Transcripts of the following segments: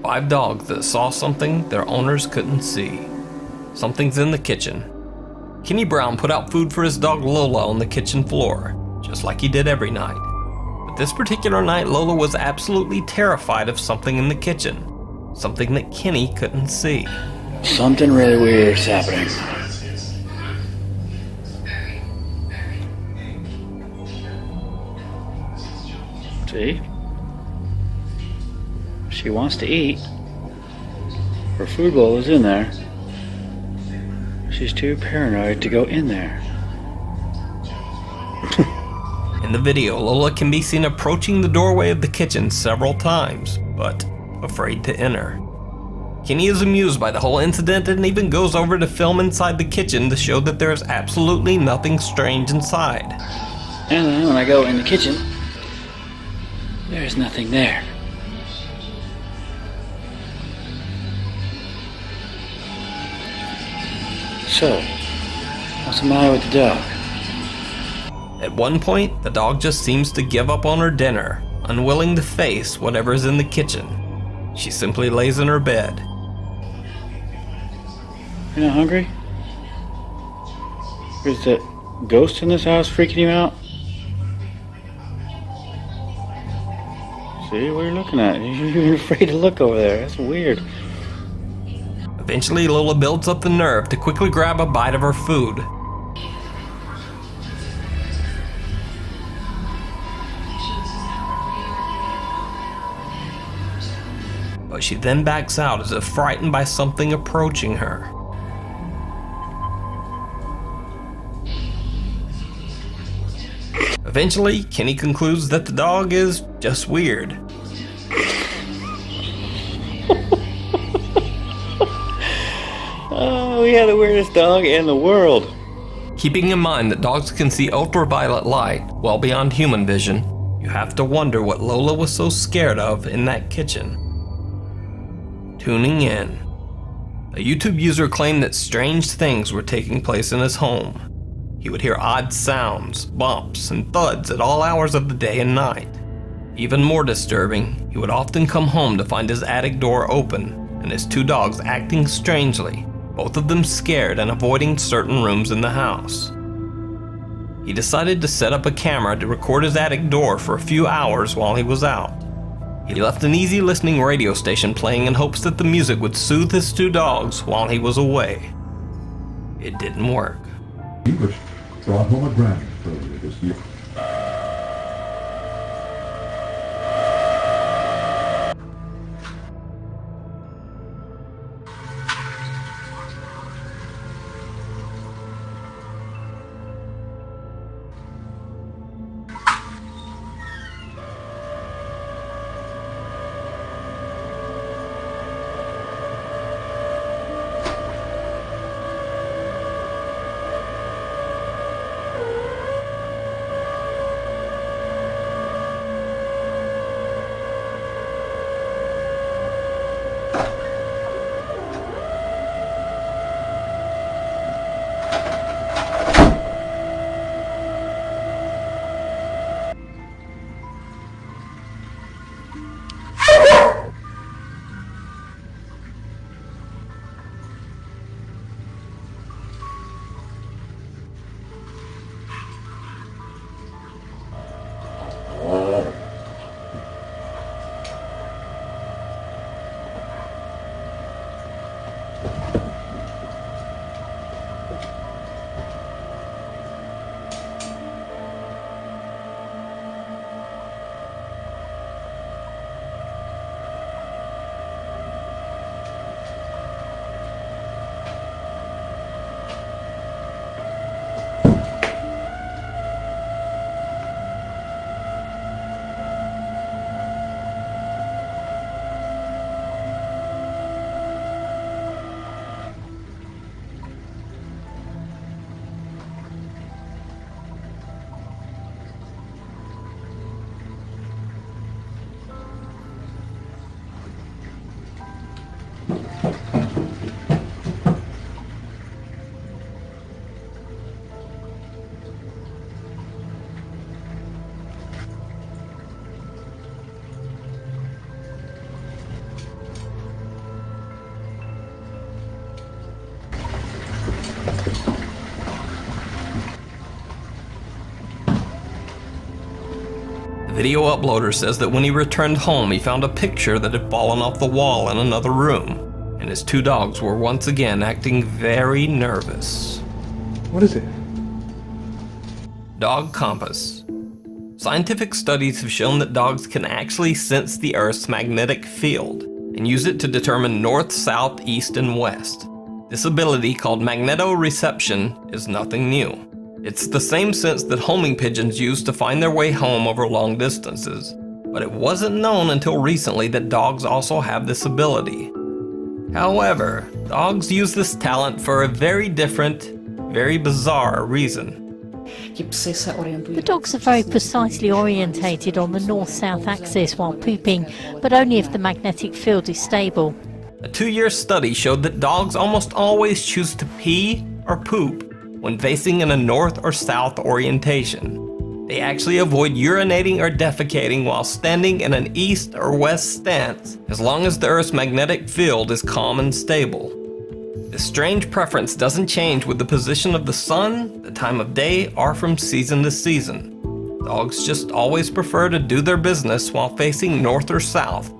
5 dogs that saw something their owners couldn't see. Something's in the kitchen. Kenny Brown put out food for his dog Lola on the kitchen floor, just like he did every night. But this particular night, Lola was absolutely terrified of something in the kitchen. Something that Kenny couldn't see. Something really weird is happening. See? She wants to eat. Her food bowl is in there. She's too paranoid to go in there. In the video, Lola can be seen approaching the doorway of the kitchen several times, but afraid to enter. Kenny is amused by the whole incident and even goes over to film inside the kitchen to show that there is absolutely nothing strange inside. And then when I go in the kitchen, there's nothing there. So, what's the matter with the dog? At one point, the dog just seems to give up on her dinner, unwilling to face whatever is in the kitchen. She simply lays in her bed. You're not hungry? Is that ghost in this house freaking you out? See, what are you looking at? You're afraid to look over there. That's weird. Eventually, Lola builds up the nerve to quickly grab a bite of her food. But she then backs out as if frightened by something approaching her. Eventually, Kenny concludes that the dog is just weird. Oh, we have the weirdest dog in the world. Keeping in mind that dogs can see ultraviolet light well beyond human vision, you have to wonder what Lola was so scared of in that kitchen. Tuning in. A YouTube user claimed that strange things were taking place in his home. He would hear odd sounds, bumps, and thuds at all hours of the day and night. Even more disturbing, he would often come home to find his attic door open and his 2 dogs acting strangely, both of them scared and avoiding certain rooms in the house. He decided to set up a camera to record his attic door for a few hours while he was out. He left an easy listening radio station playing in hopes that the music would soothe his 2 dogs while he was away. It didn't work. English brought home a Grammy earlier this year. Video uploader says that when he returned home, he found a picture that had fallen off the wall in another room, and his two dogs were once again acting very nervous. What is it? Dog compass. Scientific studies have shown that dogs can actually sense the Earth's magnetic field and use it to determine north, south, east, and west. This ability, called magnetoreception, is nothing new. It's the same sense that homing pigeons use to find their way home over long distances, but it wasn't known until recently that dogs also have this ability. However, dogs use this talent for a very different, very bizarre reason. The dogs are very precisely orientated on the north-south axis while pooping, but only if the magnetic field is stable. A 2-year study showed that dogs almost always choose to pee or poop when facing in a north or south orientation. They actually avoid urinating or defecating while standing in an east or west stance, as long as the Earth's magnetic field is calm and stable. This strange preference doesn't change with the position of the sun, the time of day, or from season to season. Dogs just always prefer to do their business while facing north or south,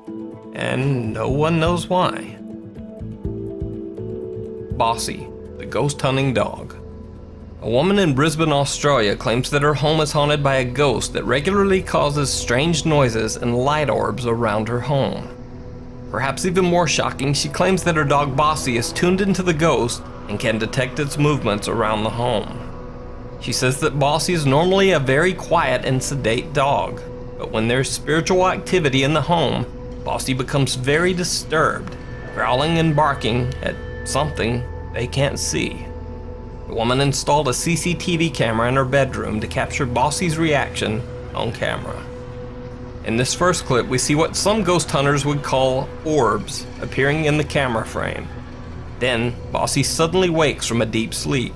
and no one knows why. Bossy, the ghost hunting dog. A woman in Brisbane, Australia claims that her home is haunted by a ghost that regularly causes strange noises and light orbs around her home. Perhaps even more shocking, she claims that her dog Bossy is tuned into the ghost and can detect its movements around the home. She says that Bossy is normally a very quiet and sedate dog, but when there's spiritual activity in the home, Bossy becomes very disturbed, growling and barking at something they can't see. The woman installed a CCTV camera in her bedroom to capture Bossy's reaction on camera. In this first clip, we see what some ghost hunters would call orbs appearing in the camera frame. Then, Bossy suddenly wakes from a deep sleep.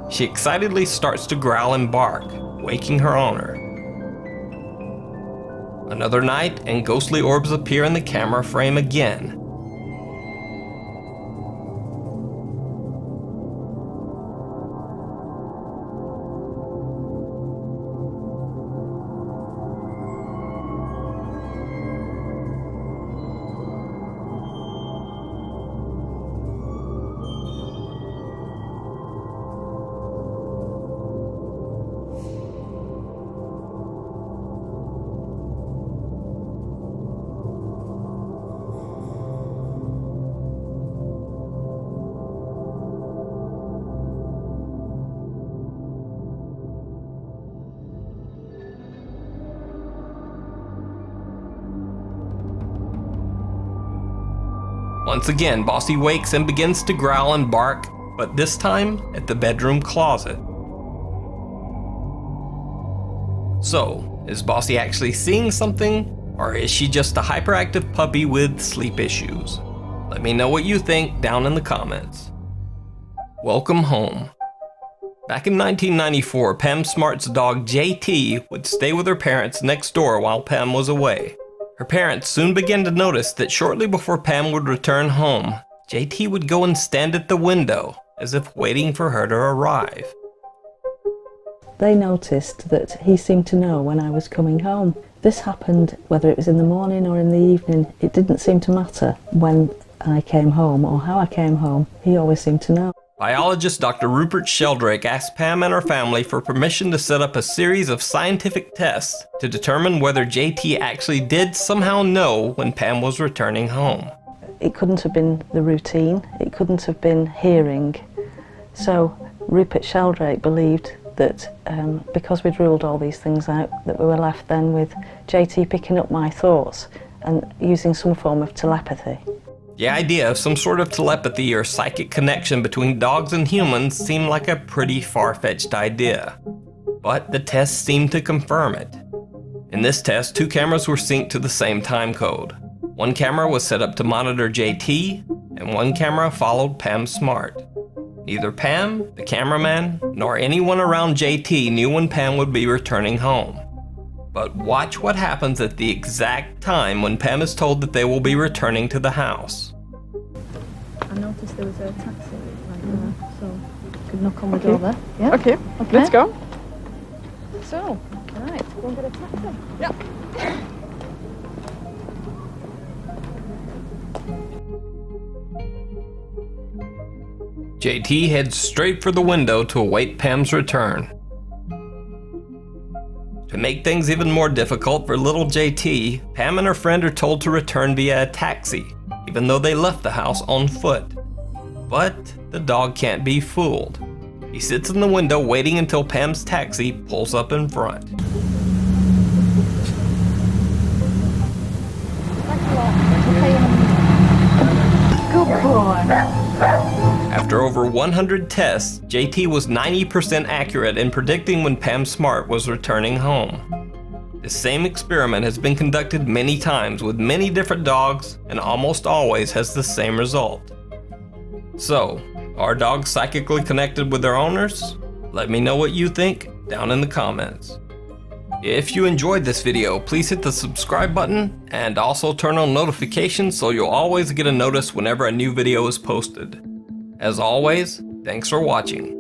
She excitedly starts to growl and bark, waking her owner. Another night, and ghostly orbs appear in the camera frame again. Once again, Bossy wakes and begins to growl and bark, but this time at the bedroom closet. So, is Bossy actually seeing something, or is she just a hyperactive puppy with sleep issues? Let me know what you think down in the comments. Welcome home. Back in 1994, Pam Smart's dog JT would stay with her parents next door while Pam was away. Her parents soon began to notice that shortly before Pam would return home, JT would go and stand at the window, as if waiting for her to arrive. They noticed that he seemed to know when I was coming home. This happened whether it was in the morning or in the evening. It didn't seem to matter when I came home or how I came home. He always seemed to know. Biologist Dr. Rupert Sheldrake asked Pam and her family for permission to set up a series of scientific tests to determine whether JT actually did somehow know when Pam was returning home. It couldn't have been the routine, it couldn't have been hearing. So Rupert Sheldrake believed that because we'd ruled all these things out, that we were left then with JT picking up my thoughts and using some form of telepathy. The idea of some sort of telepathy or psychic connection between dogs and humans seemed like a pretty far-fetched idea. But the tests seemed to confirm it. In this test, two cameras were synced to the same time code. One camera was set up to monitor JT, and one camera followed Pam Smart. Neither Pam, the cameraman, nor anyone around JT knew when Pam would be returning home. But watch what happens at the exact time when Pam is told that they will be returning to the house. I noticed there was a taxi right there, so you could knock on the door there. Yeah? Okay, let's go. So, right, go and get a taxi. Yeah. JT heads straight for the window to await Pam's return. To make things even more difficult for little JT, Pam and her friend are told to return via a taxi, even though they left the house on foot. But the dog can't be fooled. He sits in the window waiting until Pam's taxi pulls up in front. Good boy. After over 100 tests, JT was 90% accurate in predicting when Pam Smart was returning home. This same experiment has been conducted many times with many different dogs and almost always has the same result. So, are dogs psychically connected with their owners? Let me know what you think down in the comments. If you enjoyed this video, please hit the subscribe button and also turn on notifications so you'll always get a notice whenever a new video is posted. As always, thanks for watching.